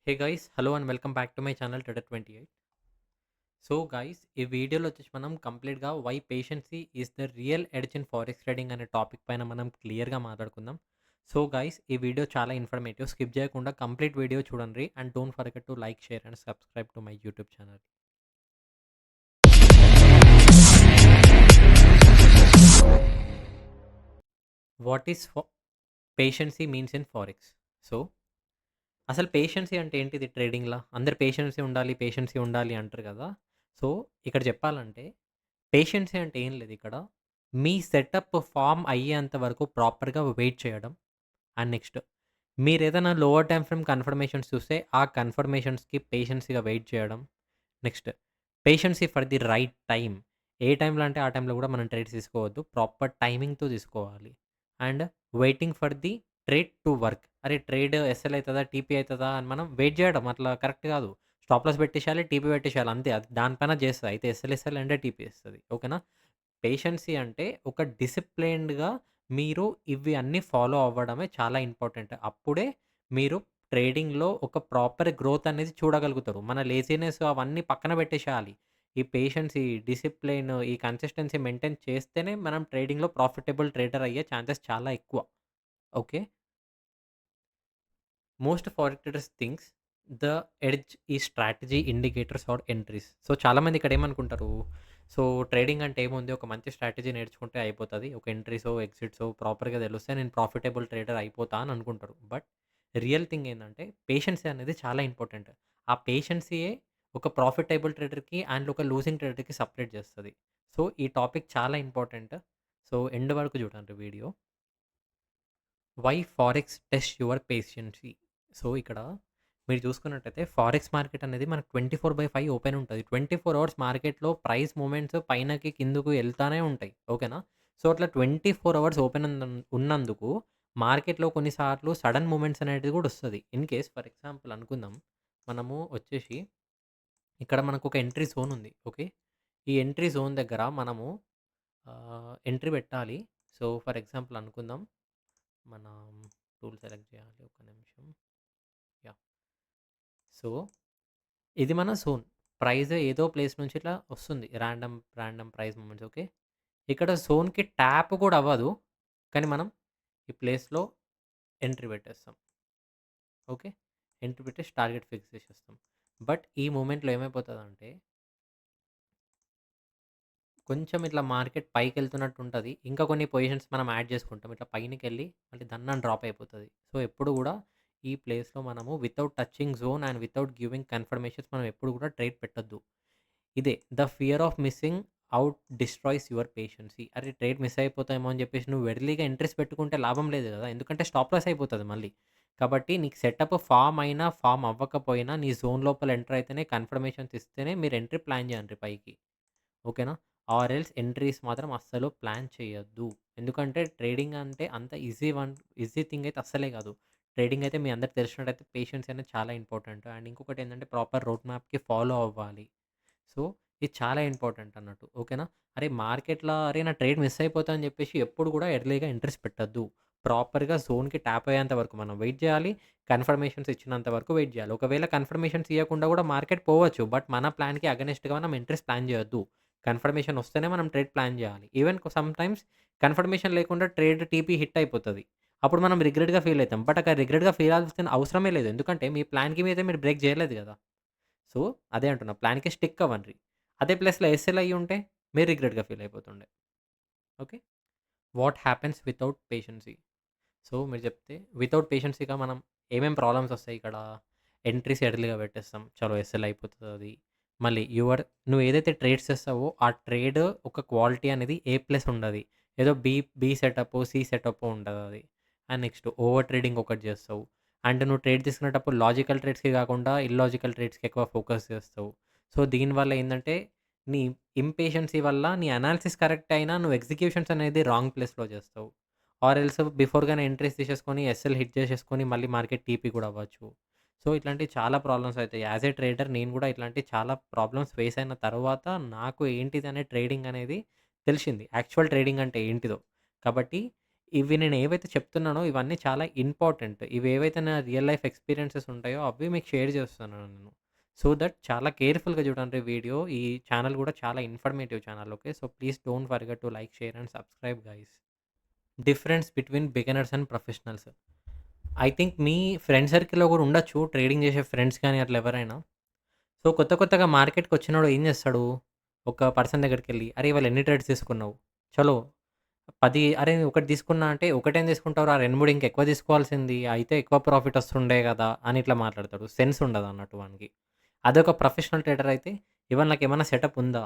Hey guys hello and welcome back to my channel trader 28. So guys ఈ వీడియోలో వచ్చేసి మనం కంప్లీట్గా why patience is the real edge in forex trading అనే topic పైన మనం క్లియర్గా మాట్లాడుకుందాం. సో గైస్ ఈ వీడియో చాలా ఇన్ఫర్మేటివ్, స్కిప్ చేయకుండా కంప్లీట్ వీడియో చూడండి and don't forget to like, share and subscribe to my YouTube channel. What is patience means in forex? So అసలు పేషెన్సీ అంటే ఏంటిది ట్రేడింగ్‌లా? అందరు పేషెన్సీ ఉండాలి అంటారు కదా! సో ఇక్కడ చెప్పాలంటే పేషెన్సీ అంటే ఏం లేదు ఇక్కడ. మీ సెటప్ ఫార్మ్ అయ్యేంత వరకు ప్రాపర్‌గా వెయిట్ చేయడం. అండ్ నెక్స్ట్ మీరేదైనా లోవర్ టైమ్ ఫ్రేమ్ కన్ఫర్మేషన్స్ చూస్తే ఆ కన్ఫర్మేషన్స్‌కి పేషెన్స్‌గా వెయిట్ చేయడం. Next patience for the right time. ఏ టైమ్‌లో అంటే ఆ టైమ్‌లో కూడా మనం ట్రేడ్స్ తీసుకోవద్దు. ప్రాపర్ టైమింగ్‌తో తీసుకోవాలి. And waiting for the trade to work. అరే ట్రేడ్ ఎస్ఎల్ అయితదా? టీపీ అయితదా? అని మనం వెయిట్ చేయడం అట్లా కరెక్ట్ కాదు. స్టాప్ లాస్ పెట్టేసేయాలి. టీపీ పెట్టేసేయాలి అంతే. అది దాని పైన చేస్తది. అయితే ఎస్ఎల్ అంటే టీపీ ఇస్తది. ఓకేనా? పేషెన్సీ అంటే ఒక డిసిప్లైన్డ్‌గా మీరు ఇవి అన్నీ ఫాలో అవ్వడమే చాలా ఇంపార్టెంట్. అప్పుడే మీరు ట్రేడింగ్‌లో ఒక ప్రాపర్ గ్రోత్ అనేది చూడగలుగుతారు. మన లేజీనెస్ అవన్నీ పక్కన పెట్టేసేయాలి. ఈ పేషెన్స్, ఈ డిసిప్లైన్, ఈ కన్సిస్టెన్సీ మెయింటైన్ చేస్తేనే మనం ట్రేడింగ్‌లో ప్రాఫిటబుల్ ట్రేడర్ అయ్యే ఛాన్సెస్ చాలా ఎక్కువ. Okay. Most forex traders thinks the edge ఈ strategy, indicators or entries. So చాలామంది ఇక్కడ ఏమనుకుంటారు, సో ట్రేడింగ్ అంటే ఏముంది, ఒక మంచి స్ట్రాటజీ నేర్చుకుంటే అయిపోతది. ఒక ఎంట్రీసో, ఎగ్జిట్సో ప్రాపర్‌గా తెలిస్తే నేను ప్రాఫిటబుల్ ట్రేడర్ అయిపోతా అని అనుకుంటారు. బట్ రియల్ థింగ్ ఏందంటే పేషెన్సీ అనేది చాలా ఇంపార్టెంట్. ఆ పేషెన్సీయే ఒక ప్రాఫిటబుల్ ట్రేడర్‌కి అండ్ ఒక లూజింగ్ ట్రేడర్‌కి సెపరేట్ చేస్తది. సో ఈ టాపిక్ చాలా ఇంపార్టెంట్. సో ఎండ్ వరకు చూడండి video. Why forex test your patience. So ఇక్కడ మీరు చూసుకున్నట్టయితే ఫారెక్స్ మార్కెట్ అనేది మనకు 24/5 ఓపెన్ ఉంటది. 24 అవర్స్ మార్కెట్‌లో ప్రైస్ మూవ్‌మెంట్స్ పైనకి, కిందకు ఎళ్తానే ఉంటాయి. ఓకేనా? సో, అట్లా 24 అవర్స్ ఓపెన్ ఉన్నందుకు మార్కెట్‌లో కొన్నిసార్లు సడెన్ మూవ్‌మెంట్స్ అనేటిది కూడా వస్తది. ఇన్ కేస్ ఫర్ ఎగ్జాంపుల్ అనుకుందాం. మనము వచ్చేసి ఇక్కడ మనకు ఒక ఎంట్రీ జోన్ ఉంది. ఓకే. ఈ ఎంట్రీ జోన్ దగ్గర మనము ఎంట్రీ పెట్టాలి. సో, ఫర్ ఎగ్జాంపుల్ అనుకుందాం. మనం టూల్ సెలెక్ట్ చేయాలి. ఒక నిమిషం. యాహ్! సో, ఇది మన జోన్. ప్రైస్ ఏదో ప్లేస్ నుంచి ఇట్లా వస్తుంది. Random price movements. ఓకే. ఇక్కడ జోన్‌కి ట్యాప్ కూడా అవ్వదు. కానీ మనం ఈ ప్లేస్‌లో ఎంట్రీ పెట్టేస్తాం. ఓకే. ఎంట్రీ పెట్టేసి టార్గెట్ ఫిక్స్ చేసేస్తాం. బట్ ఈ మూవ్‌మెంట్‌లో ఏమైపోతదంటే కొంచెం ఇట్లా మార్కెట్ పైకెళ్తున్నట్టు ఉంటది. ఇంకా కొన్ని పొజిషన్స్ మనం యాడ్ చేసుకుంటాం. ఇట్లా పైనకెళ్ళి మళ్ళీ దన్నని డ్రాప్ అయిపోతది. సో, ఎప్పుడు గూడా ఈ ప్లేస్‌లో మనము without touching zone and without giving confirmations మనం ఎప్పుడు కూడా ట్రేడ్ పెట్టొద్దు. ఇదే the fear of missing out destroys your patience. అరే! ట్రేడ్ మిస్ అయిపోతామేమో అని చెప్పేసి నువ్వు ఎర్లీగా ఎంట్రీస్ పెట్టుకుంటే లాభం లేదు గదా! ఎందుకంటే స్టాప్ లాస్ అయిపోతది మళ్ళీ. కాబట్టి నీకు సెటప్ ఫార్మ్ అయినా, ఫార్మ్ అవ్వకపోయినా నీ జోన్ లోపల ఎంటర్ అయితేనే కన్ఫర్మేషన్స్ ఇస్తేనే మీరు ఎంట్రీ ప్లాన్ చేయండి పైకి. ఓకేనా? ఆర్ ఎల్స్ ఎంట్రీస్ మాత్రం అస్సలు ప్లాన్ చేయొద్దు. ఎందుకంటే ట్రేడింగ్ అంటే అంత ఈజీ థింగ్ అయితే అస్సలే కాదు. ట్రేడింగ్ అయితే మీ అందరికి తెలిసినట్టయితే పేషెన్స్ అనేది చాలా ఇంపార్టెంట్. అండ్ ఇంకొకటి ఏంటంటే ప్రాపర్ రోడ్ మ్యాప్‌కి ఫాలో అవ్వాలి. సో, ఇది చాలా ఇంపార్టెంట్ అన్నట్టు. ఓకేనా? అరే మార్కెట్‌లో అరే నా ట్రేడ్ మిస్ అయిపోతా అని చెప్పేసి ఎప్పుడు కూడా ఎర్లీగా ఎంట్రీస్ పెట్టొద్దు. ప్రాపర్‌గా జోన్‌కి ట్యాప్ అయ్యేంత వరకు మనం వెయిట్ చేయాలి. కన్ఫర్మేషన్స్ ఇచ్చినంత వరకు వెయిట్ చేయాలి. ఒకవేళ కన్ఫర్మేషన్స్ ఇయ్యకుండా కూడా మార్కెట్ పోవచ్చు. బట్ మన ప్లాన్‌కి అగైనెస్ట్‌గా మనం ఎంట్రీస్ ప్లాన్ చేయొద్దు. కన్ఫర్మేషన్ వస్తేనే మనం ట్రేడ్ ప్లాన్ చేయాలి. ఈవెన్ సమ్‌టైమ్స్ కన్ఫర్మేషన్ లేకుండా ట్రేడ్ టీపీ హిట్ అయిపోతది. అప్పుడు మనం రిగ్రెట్‌గా ఫీల్ అయితాం. బట్ అక్కడ రిగ్రెట్‌గా ఫీల్ అవ్వాల్సిన అవసరమే లేదు. ఎందుకంటే మీ ప్లాన్‌కి మీద మీరు బ్రేక్ చేయలేదు కదా! సో, అదే అంటున్నా. ప్లాన్‌కి స్టిక్ అవ్వండ్రి. అదే ప్లేస్‌లో ఎస్ఎల్ అయ్యుంటే మీరు రిగ్రెట్‌గా ఫీల్ అయిపోతుండే. Okay. What happens without patience? So, మీరు చెప్తే వితౌట్ పేషెన్సీగా మనం ఏమేం ప్రాబ్లమ్స్ వస్తాయి ఇక్కడ? ఎంట్రీస్ ఎర్లీగా పెట్టేస్తాం. చలో ఎస్ఎల్ అయిపోతదది. మళ్ళీ నువ్వు ఏదైతే ట్రేడ్స్ చేస్తావో, ఆ ట్రేడ్ ఒక క్వాలిటీ అనేది ఏ ప్లస్ ఉండది. ఏదో బి సెటప్పో, సి సెటప్పో ఉంటదది. అండ్ నెక్స్ట్ ఓవర్ ట్రేడింగ్ ఒకటి చేస్తావు. అండ్ నువ్వు ట్రేడ్ తీసుకునేటప్పుడు లాజికల్ ట్రేడ్స్‌కి కాకుండా ఇల్లాజికల్ ట్రేడ్స్‌కి ఎక్కువ ఫోకస్ చేస్తావు. సో, దీనివల్ల ఏందంటే నీ ఇంపేషెన్సీ వల్ల నీ అనాలిసిస్ కరెక్ట్ అయినా నువ్వు ఎగ్జిక్యూషన్స్ అనేది రాంగ్ ప్లేస్‌లో చేస్తావు. ఆర్ ఎల్స్ బిఫోర్‌గానే ఎంట్రీస్ తీసేసుకొని ఎస్ఎల్ హిట్ చేసేసుకొని మళ్ళీ మార్కెట్ టీపీ కూడా అవ్వచ్చు. సో, ఇట్లాంటివి చాలా ప్రాబ్లమ్స్ అయితాయి. యాస్ ఎ ట్రేడర్ నేను కూడా ఇట్లాంటి చాలా ప్రాబ్లమ్స్ ఫేస్ అయిన తర్వాత నాకు ఏంటిదనే ట్రేడింగ్ అనేది తెలిసింది. యాక్చువల్ ట్రేడింగ్ అంటే ఏంటిదో. కాబట్టి ఇవి నేనేవైతే చెప్తున్నానో ఇవన్నీ చాలా ఇంపార్టెంట్. ఇవేవైతే నా రియల్ లైఫ్ ఎక్స్‌పీరియన్సెస్ ఉంటాయో అవి మీకు షేర్ చేస్తున్నాను నేను. సో దట్ చాలా కేర్‌ఫుల్‌గా చూడండి వీడియో. ఈ ఛానెల్ గూడా చాలా informative channel. Okay. So please don't forget to like, share and subscribe guys. Difference between beginners and professionals. I think me friend సర్కిల్‌లో గూడా ఉండొచ్చు ట్రేడింగ్ చేసే ఫ్రెండ్స్ గాని అట్లా ఎవరైనా. సో కొత్తగా మార్కెట్‌కొచ్చినోడు ఏం చేస్తాడు? ఒక పర్సన్ దగ్గరికెళ్ళి, "అరే! ఇవాళ ఎన్ని ట్రేడ్స్ తీసుకున్నావు? చలో 10 అరే! ఒకటి తీసుకున్నా అంటే ఒకటేం తీసుకుంటావురా 2, 3 ఇంకెక్కువ తీసుకోవాల్సింది. అయితే ఎక్కువ ప్రాఫిట్ వస్తుండే గదా!" అని ఇట్లా మాట్లాడతాడు. సెన్స్ ఉండదన్నట్టు వానికి. అదొక ప్రొఫెషనల్ ట్రేడర్ అయితే, "ఇవాళ నాకేమన్నా సెటప్ ఉందా?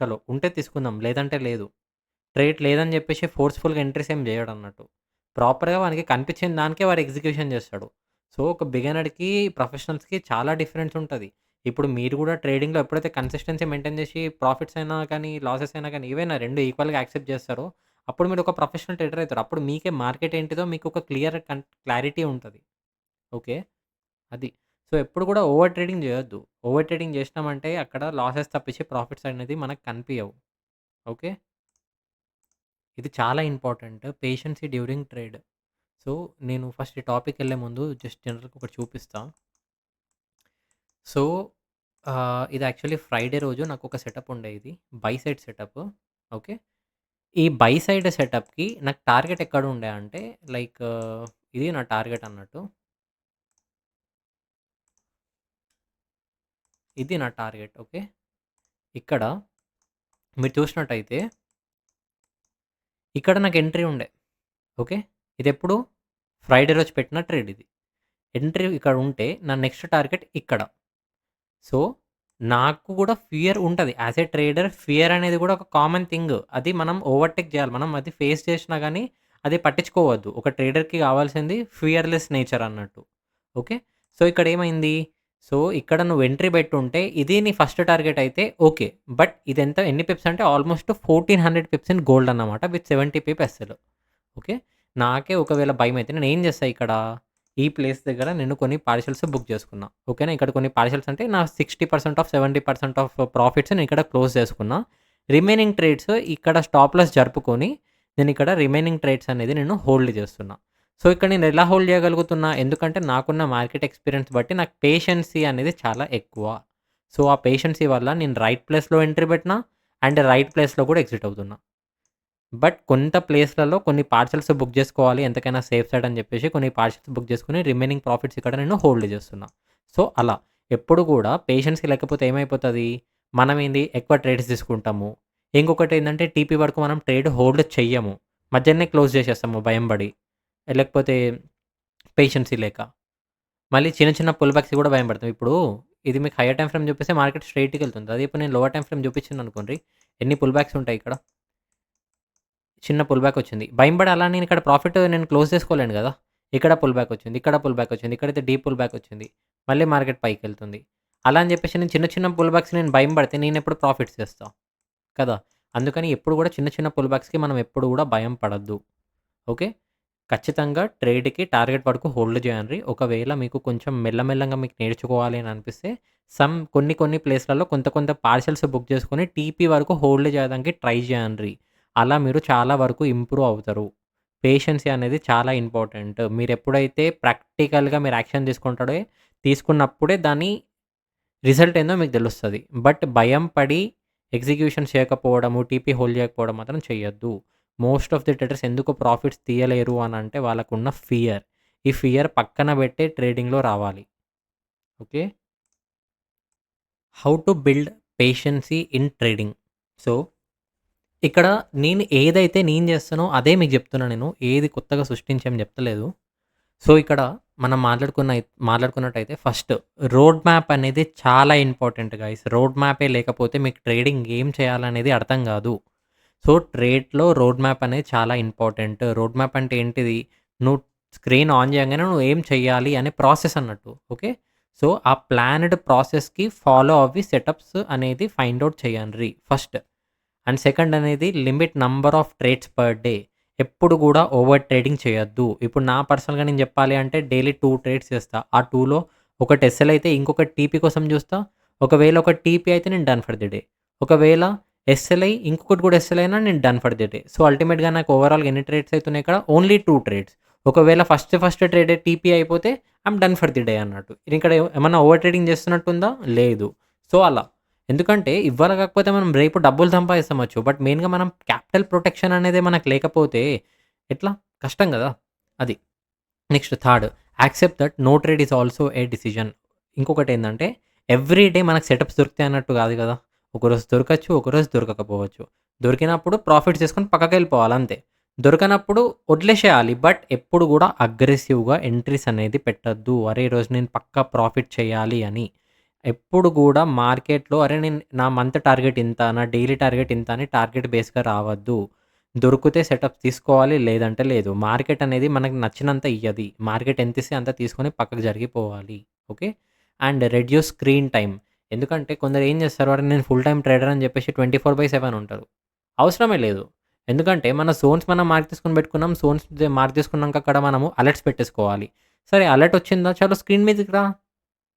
చలో ఉంటే తీసుకుందాం. లేదంటే లేదు." ట్రేడ్ లేదని జెప్పేసి ఫోర్స్‌ఫుల్‌గా ఎంట్రీస్ ఏం జేయడన్నట్టు. ప్రాపర్‌గా వానికి కనిపించిన దానికే వాడు ఎగ్జిక్యూషన్ జేస్తాడు. సో, ఒక బిగినర్‌కి, ప్రొఫెషనల్స్‌కి చాలా డిఫరెన్స్ ఉంటది. ఇప్పుడు మీరు గూడా ట్రేడింగ్‌లో ఎప్పుడైతే కన్సిస్టెన్సీ మెయింటైన్ జేసి ప్రాఫిట్స్ అయినా కానీ, లాసెస్ అయినా కానీ ఏవైనా 2 ఈక్వల్‌గా యాక్సెప్ట్ జేస్తారో, అప్పుడు మీరు ఒక ప్రొఫెషనల్ ట్రేడర్ అయితారు. అప్పుడు మీకే మార్కెట్ ఏంటిదో మీకు ఒక క్లారిటీ ఉంటది. ఓకే. అది. సో, ఎప్పుడు గూడా ఓవర్ ట్రేడింగ్ జేయొద్దు. ఓవర్ ట్రేడింగ్ జేసినామంటే అక్కడ లాసెస్ తప్పించి ప్రాఫిట్స్ అనేది మనకు కనిపియవు. ఓకే. ఇది చాలా important. Patience during trade. So, నేను ఫస్ట్ ఈ టాపిక్‌కెళ్ళే ముందు జస్ట్ జనరల్‌గా ఒకటి చూపిస్తా. సో, ఇది యాక్చువల్లీ ఫ్రైడే రోజు నాకొక సెటప్ ఉండే ఇది. By side setup. ఓకే. ఈ బై సైడ్ సెటప్‌కి నాకు టార్గెట్ ఎక్కడుండే అంటే లైక్ ఇది నా టార్గెట్ అన్నట్టు. ఇది నా టార్గెట్. ఓకే. ఇక్కడ మీరు చూసినట్టయితే ఇక్కడ నాకు ఎంట్రీ ఉండే. ఓకే. ఇదెప్పుడు? ఫ్రైడే రోజు పెట్టిన ట్రేడ్ ఇది. ఎంట్రీ ఇక్కడ ఉంటే నా నెక్స్ట్ టార్గెట్ ఇక్కడ. సో, నాకు గూడా ఫియర్ ఉంటది. యాస్ ఎ ట్రేడర్ ఫియర్ అనేది గూడా ఒక కామన్ థింగ్. అది మనం ఓవర్‌టేక్ జేయాలి. మనం అది ఫేస్ చేసినా గానీ, అది పట్టించుకోవద్దు. ఒక ట్రేడర్‌కి గావాల్సింది ఫియర్‌లెస్ నేచర్ అన్నట్టు. ఓకే. సో, ఇక్కడేమైంది? సో, ఇక్కడ నువ్వు ఎంట్రీ బెట్టుంటే, ఇది నీ ఫస్ట్ టార్గెట్ అయితే ఓకే. బట్ ఇదెంత ఎన్ని పిప్స్ అంటే ఆల్‌మోస్ట్ 1400 పిప్స్ ఇన్ గోల్డ్ అన్నమాట విత్ 70 పిప్ ఎస్ఎల్. ఓకే. నాకే ఒకవేళ భయమైతే నేనేం జేస్తా ఇక్కడ, ఈ ప్లేస్ దగ్గర నేను కొన్ని పార్సెల్స్ బుక్ జేసుకున్నా. ఓకేనా. ఇక్కడ కొన్ని పార్సెల్స్ అంటే నా 60% ఆఫ్ 70% ఆఫ్ ప్రాఫిట్స్ నేనిక్కడ క్లోజ్ చేసుకున్నా. రిమైనింగ్ ట్రేడ్స్ ఇక్కడ స్టాప్ లాస్ జరుపుకొని, నేనిక్కడ రిమైనింగ్ ట్రేడ్స్ అనేది నేను హోల్డ్ జేస్తున్నా. సో, ఇక్కడ నేను ఎలా హోల్డ్ జేయగలుగుతున్నా? ఎందుకంటే నాకున్న మార్కెట్ ఎక్స్‌పీరియన్స్ బట్టి నాకు పేషెన్సీ అనేది చాలా ఎక్కువ. సో, ఆ పేషెన్సీ వల్ల నేను రైట్ ప్లేస్‌లో ఎంట్రీ బెట్టినా అండ్ రైట్ ప్లేస్‌లో గూడా ఎగ్జిట్ అవుతున్నా. బట్ కొంత ప్లేస్‌లలో కొన్ని పార్సెల్స్ బుక్ జేసుకోవాలి. ఎంతకైనా సేఫ్ సైడ్ అని జెప్పేసి కొన్ని పార్సెల్స్ బుక్ జేసుకొని రిమైనింగ్ ప్రాఫిట్స్ ఇక్కడ నేను హోల్డ్ జేస్తున్నా. సో, అలా. ఎప్పుడు గూడా పేషెన్సీ లేకపోతే ఏమైపోతది? మనమేంది ఎక్కువ ట్రేడ్స్ తీసుకుంటాము. ఇంకొకటేందంటే టీపీ వరకు మనం ట్రేడ్ హోల్డ్ చెయ్యము. మధ్యలనే క్లోజ్ జేసేస్తాము భయం బడి. లేకపోతే పేషెన్సీ లేక. మళ్ళీ చిన్న చిన్న పుల్ బ్యాక్స్ గూడా భయం పడతాం. ఇప్పుడు ఇది మీకు హైయర్ టైమ్ ఫ్రేమ్ జూపిస్తే మార్కెట్ స్ట్రెయిట్‌గెళ్తుంది. అదే ఇప్పుడు నేను లోవర్ టైమ్ ఫ్రేమ్ జూపించాననుకోండి ఎన్ని పుల్ బ్యాక్స్ ఉంటాయి ఇక్కడ? చిన్న పుల్ బ్యాక్ వచ్చింది. భయపడి అలా నేను ఇక్కడ ప్రాఫిట్ నేను క్లోజ్ చేసుకోలేను గదా! ఇక్కడ పుల్ బ్యాక్ వచ్చింది. ఇక్కడ పుల్ బ్యాక్ వచ్చింది. ఇక్కడైతే డీప్ పుల్ బ్యాక్ వచ్చింది. మళ్ళీ మార్కెట్ పైకెళ్తుంది. అలా అని జెప్పేసి నేను చిన్న చిన్న పుల్ బ్యాక్స్ నేను భయం పడితే నేనెప్పుడు ప్రాఫిట్స్ చేస్తా కదా! అందుకని ఎప్పుడు గూడా చిన్న చిన్న పుల్ బ్యాక్స్‌కి మనం ఎప్పుడు గూడా భయం పడొద్దు. ఓకే. ఖచ్చితంగా ట్రేడ్‌కి టార్గెట్ వరకు హోల్డ్ చేయండ్రి. ఒకవేళ మీకు కొంచెం మెల్లమెల్లగా మీకు నేర్చుకోవాలి అని అనిపిస్తే కొన్ని ప్లేస్‌లలో కొంత పార్సెల్స్ బుక్ చేసుకొని టీపీ వరకు హోల్డ్ చేయడానికి ట్రై చేయండ్రి. అలా మీరు చాలా వరకు ఇంప్రూవ్ అవుతారు. పేషెన్సీ అనేది చాలా ఇంపార్టెంట్. మీరెప్పుడైతే ప్రాక్టికల్‌గా మీరు యాక్షన్ తీసుకున్నప్పుడే దాని రిజల్ట్ ఏందో మీకు తెలుస్తది. బట్ భయం పడి ఎగ్జిక్యూషన్ చేయకపోవడము, టీపీ హోల్డ్ చేయకపోవడం మాత్రం చేయొద్దు. మోస్ట్ ఆఫ్ ది ట్రేడర్స్ ఎందుకు ప్రాఫిట్స్ తీయలేరు అనంటే వాళ్ళకున్న ఫియర్. ఈ ఫియర్ పక్కన పెట్టే ట్రేడింగ్‌లో రావాలి. Okay. How to build patience in trading. So, ఇక్కడ నేను చేస్తానో అదే మీకు చెప్తున్నా నేను. ఏది కొత్తగా సృష్టించి ఏం చెప్తలేదు. సో, ఇక్కడ మనం మాట్లాడుకున్నట్టయితే ఫస్ట్ రోడ్ మ్యాప్ అనేది చాలా ఇంపార్టెంట్ గైస్. రోడ్ మ్యాపే లేకపోతే మీకు ట్రేడింగ్ ఏం చేయాలనేది అర్థం గాదు. సో, ట్రేడ్‌లో రోడ్ మ్యాప్ అనేది చాలా ఇంపార్టెంట్. రోడ్ మ్యాప్ అంటే ఏంటిది? నువ్వు స్క్రీన్ ఆన్ చేయంగానే నువ్వు ఏం చేయాలి అనే ప్రాసెస్ అన్నట్టు. ఓకే. సో, ఆ ప్లాన్డ్ ప్రాసెస్‌కి ఫాలో అవ్వి సెటప్స్ అనేది ఫైండ్ ఔట్ చేయండ్రి ఫస్ట్. అండ్ సెకండ్ అనేది limit number of trades per day. ఎప్పుడు గూడా ఓవర్ ట్రేడింగ్ చేయొద్దు. ఇప్పుడు నా పర్సనల్‌గా నేను జెప్పాలి అంటే డైలీ 2 ట్రేడ్స్ చేస్తా. ఆ 2లో ఒకటి ఎస్ఎల్ అయితే ఇంకొకటి టీపీ కోసం జూస్తా. ఒకవేళ ఒకటి టీపీ అయితే నేను డన్ ఫర్ ది డే. ఒకవేళ ఎస్ఎల్ఐ ఇంకొకటి కూడా ఎస్ఎల్ఐ అయినా నేను done for the day. So, అల్టిమేట్‌గా నాకు ఓవరాల్‌గా ఎన్ని ట్రేడ్స్ అయితున్నాయి ఇక్కడ? Only 2 trades. ఒకవేళ ఫస్ట్ ట్రేడే టీపీ అయిపోతే I'm done for the day అన్నట్టు. ఇక్కడ ఏమన్నా ఓవర్ ట్రేడింగ్ చేస్తున్నట్టుందా? లేదు. సో, అలా. ఎందుకంటే ఇవాళ కాకపోతే మనం రేపు డబ్బులు సంపాదించవచ్చు. బట్ మెయిన్‌గా మనం క్యాపిటల్ ప్రొటెక్షన్ అనేదే మనకు లేకపోతే ఎట్లా? కష్టం గదా! అది. Next third, accept that no trade is also a decision. ఇంకొకటేందంటే ఎవ్రీ డే మనకు సెటప్స్ దొరుకుతాయి అన్నట్టు కాదు గదా! ఒకరోజు దొరకచ్చు, ఒకరోజు దొరకకపోవచ్చు. దొరికినప్పుడు ప్రాఫిట్స్ చేసుకొని పక్కకెళ్ళిపోవాలి అంతే. దొరకనప్పుడు వదిలేసేయాలి. బట్ ఎప్పుడు గూడా అగ్రెసివ్‌గా ఎంట్రీస్ అనేది పెట్టొద్దు. అరే! ఈరోజు నేను పక్కా ప్రాఫిట్ చేయాలి అని. ఎప్పుడు గూడా మార్కెట్‌లో అరే! నేను నా మంత్ టార్గెట్ ఇంత, నా డైలీ టార్గెట్ ఇంత అని టార్గెట్ బేస్‌గా రావద్దు. దొరికితే సెటప్ తీసుకోవాలి. లేదంటే లేదు. మార్కెట్ అనేది మనకు నచ్చినంత ఇయ్యది. మార్కెట్ ఎంతిస్తే అంత తీసుకొని పక్కకు జరిగిపోవాలి. Okay. And reduce screen time. ఎందుకంటే కొందరు ఏం చేస్తారు, అరె! నేను ఫుల్ టైమ్ ట్రేడర్ అని చెప్పేసి 24/7 ఉంటారు. అవసరమే లేదు. ఎందుకంటే మన జోన్స్ మనం మార్క్ చేసుకొని పెట్టుకున్నాం. జోన్స్ మార్క్ చేసుకున్నాక అక్కడ మనము అలర్ట్స్ పెట్టేసుకోవాలి. సరే అలర్ట్ వచ్చిందా? చలో స్క్రీన్ మీదకి రా.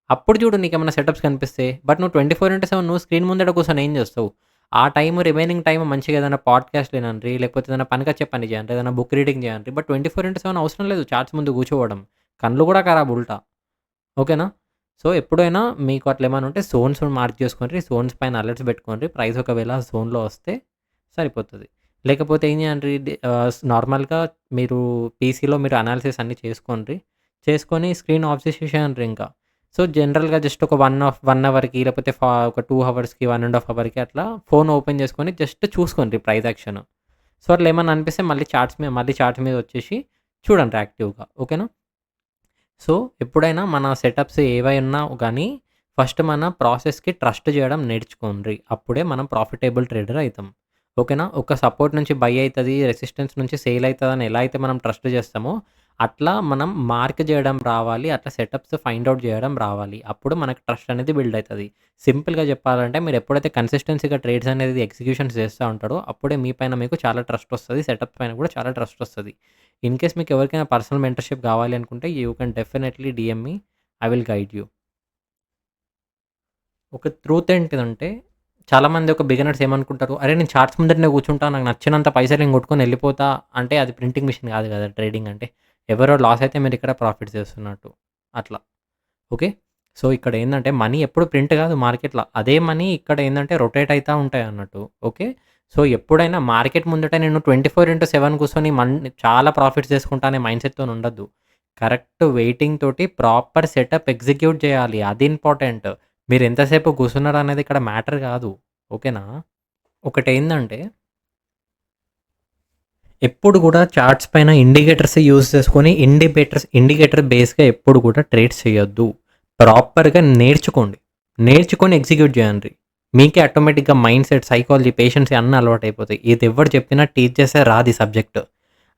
అప్పుడు చూడు నీకేమన్నా సెటప్స్ కనిపిస్తే. బట్ నువ్వు 24/7 నువ్వు స్క్రీన్ ముందట కూర్చొని ఏం చేస్తావు? ఆ రిమైనింగ్ టైమ్ మంచిగా ఏదైనా పాడ్‌కాస్ట్ వినండ్రి, లేకపోతే ఏదైనా పనికొచ్చే పని చేయండి, ఏదైనా బుక్ రీడింగ్ చేయండి. బట్ 24/7 అవసరం లేదు చార్ట్స్ ముందు కూర్చోవడం. కళ్ళు కూడా ఖరాబ్ ఉల్టా. ఓకేనా? సో, ఎప్పుడైనా మీకు అట్లా ఏమైనా ఉంటే జోన్స్ మార్క్ చేసుకోండి. జోన్స్ పైన అలర్ట్స్ పెట్టుకోండి. ప్రైస్ ఒకవేళ జోన్‌లో వస్తే సరిపోతది. లేకపోతే ఏం చేయండి నార్మల్‌గా మీరు పీసీలో మీరు అనాలిసిస్ అన్నీ చేసుకోండి. చేసుకొని స్క్రీన్ ఆఫ్ చేసేసేయండి ఇంకా. సో, జనరల్‌గా జస్ట్ ఒక 1 అవర్‌కి లేకపోతే ఒక 2 అవర్స్‌కి, 1 ½ అవర్‌కి అట్లా ఫోన్ ఓపెన్ చేసుకొని జస్ట్ చూసుకోండి ప్రైస్ యాక్షన్. సో, అట్లా ఏమన్నా అనిపిస్తే మళ్ళీ చార్ట్స్ మీద వచ్చేసి చూడండి యాక్టివ్‌గా. ఓకేనా? సో, ఎప్పుడైనా మన సెటప్స్ ఏవైనా గానీ ఫస్ట్ మన ప్రాసెస్‌కి ట్రస్ట్ చేయడం నేర్చుకోండి. అప్పుడే మనం ప్రాఫిటబుల్ ట్రేడర్ అయితాం. ఓకేనా? ఒక సపోర్ట్ నుంచి బై అయితది, రెసిస్టెన్స్ నుంచి సేల్ అయితదని ఎలా అయితే మనం ట్రస్ట్ చేస్తామో, అట్లా మనం మార్క్ చేయడం రావాలి. అట్లా సెటప్స్ ఫైండ్ ఔట్ చేయడం రావాలి. అప్పుడు మనకు ట్రస్ట్ అనేది బిల్డ్ అయితది. సింపుల్‌గా చెప్పాలంటే మీరు ఎప్పుడైతే కన్సిస్టెన్సీగా ట్రేడ్స్ అనేది ఎగ్జిక్యూషన్స్ చేస్తా ఉంటారో, అప్పుడే మీ పైన మీకు చాలా ట్రస్ట్ వస్తది. సెటప్ పైన కూడా చాలా ట్రస్ట్ వస్తది. ఇన్‌కేస్ మీకు ఎవరికైనా పర్సనల్ మెంటర్‌షిప్ కావాలి అనుకుంటే you can definitely DM me. I will guide you. ఒక ట్రూత్ ఏంటిదంటే, చాలామంది ఒక బిగినర్స్ ఏమనుకుంటారు, అరే! నేను చార్ట్స్ ముందటనే కూర్చుంటా. నాకు నచ్చినంత పైసలు నేను కొట్టుకొని ఎళ్ళిపోతా. అంటే అది ప్రింటింగ్ మెషిన్ కాదు కదా! ట్రేడింగ్ అంటే. ఎవరో లాస్ అయితే మీరు ఇక్కడ ప్రాఫిట్స్ చేస్తున్నట్టు. అట్లా. ఓకే. సో, ఇక్కడ ఏందంటే మనీ ఎప్పుడు ప్రింట్ కాదు మార్కెట్‌ల. అదే మనీ ఇక్కడ ఏందంటే రొటేట్ అయితా ఉంటాయన్నట్టు. ఓకే. సో, ఎప్పుడైనా మార్కెట్ ముందట నేను 24/7 కూర్చొని చాలా ప్రాఫిట్స్ చేసుకుంటా అనే మైండ్‌సెట్‌తోని ఉండద్దు. కరెక్ట్ వెయిటింగ్ తోటి ప్రాపర్ సెటప్ ఎగ్జిక్యూట్ చేయాలి. అది ఇంపార్టెంట్. మీరు ఎంతసేపు కూర్చున్నారనేది ఇక్కడ మ్యాటర్ కాదు. ఓకేనా? ఒకటేందంటే ఎప్పుడు కూడా చార్ట్స్ పైన ఇండికేటర్స్ యూజ్ చేసుకొని ఇండికేటర్ బేస్‌గా ఎప్పుడు కూడా ట్రేడ్స్ చేయొద్దు. ప్రాపర్‌గా నేర్చుకోండి. నేర్చుకొని ఎగ్జిక్యూట్ చేయండి. మీకే ఆటోమేటిక్‌గా మైండ్ సెట్, సైకాలజీ, పేషెన్స్ అన్నీ అలవాటయిపోతాయి. ఇది ఎవ్వరు చెప్పినా టీచ్ చేస్తే రాదు ఈ సబ్జెక్ట్.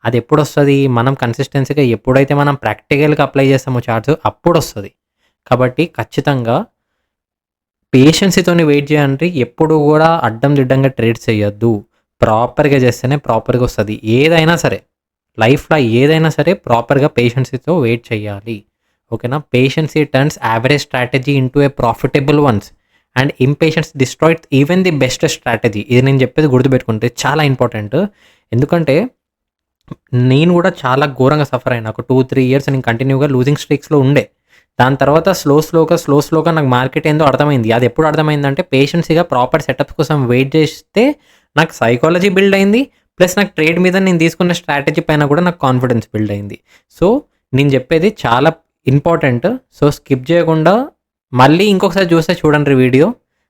అది ఎప్పుడొస్తది? మనం కన్సిస్టెన్సీగా ఎప్పుడైతే మనం ప్రాక్టికల్‌గా అప్లై చేస్తామో చార్ట్స్ అప్పుడొస్తది. కాబట్టి ఖచ్చితంగా పేషెన్సీతోని వెయిట్ చేయండి. ఎప్పుడు గూడా అడ్డం దిడ్డంగా ట్రేడ్స్ చేయొద్దు. ప్రాపర్‌గా చేస్తేనే ప్రాపర్‌గా వస్తది. ఏదైనా సరే, లైఫ్‌లో ఏదైనా సరే ప్రాపర్‌గా పేషెన్సీతో వెయిట్ చేయాలి. ఓకేనా? Patience turns average strategy into a profitable ones and impatience destroys even the best strategy. ఇది నేను చెప్పేది గుర్తుపెట్టుకుంటే చాలా ఇంపార్టెంట్. ఎందుకంటే నేను గూడా చాలా ఘోరంగా సఫర్ అయినా. ఒక 2, 3 ఇయర్స్ నేను కంటిన్యూ‌గా లూజింగ్ స్ట్రీక్స్‌లో ఉండే. దాని తర్వాత స్లోగా నాకు మార్కెట్ ఏందో అర్థమైంది. అది ఎప్పుడు అర్థమైందంటే పేషెన్సీగా ప్రాపర్ సెటప్స్ కోసం వెయిట్ చేస్తే నాకు సైకాలజీ బిల్డ్ అయింది. ప్లస్ నాకు ట్రేడ్ మీద నేను తీసుకున్న స్ట్రాటజీ పైన కూడా నాకు కాన్ఫిడెన్స్ బిల్డ్ అయింది. సో, నేను చెప్పేది చాలా ఇంపార్టెంట్. సో, స్కిప్ చేయకుండా మళ్ళీ ఇంకొకసారి చూస్తే చూడండి వీడియో.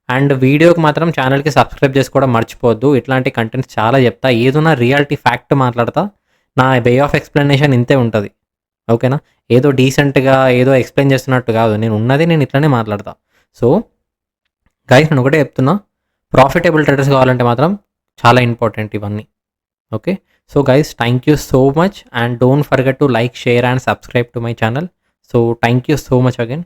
అండ్ వీడియోకి మాత్రం ఛానల్‌కి సబ్స్క్రైబ్ చేసుకోవడం మర్చిపోవద్దు. ఇట్లాంటి కంటెంట్స్ చాలా చెప్తా. ఏదున్నా రియాలిటీ ఫ్యాక్ట్ మాట్లాడతా. నా వే ఆఫ్ ఎక్స్‌ప్లనేషన్ ఇంతే ఉంటది. ఓకేనా? ఏదో డీసెంట్‌గా ఏదో ఎక్స్‌ప్లెయిన్ చేస్తున్నట్టు కాదు. నేను ఇట్లనే మాట్లాడతా. సో, గైస్ నేను ఒకటే చెప్తున్నా. ప్రాఫిటబుల్ ట్రేడర్స్ కావాలంటే మాత్రం చాలా ఇంపార్టెంట్ ఇవన్నీ. Okay. So, guys thank you so much and don't forget to like, share and subscribe to my channel. So, thank you so much again.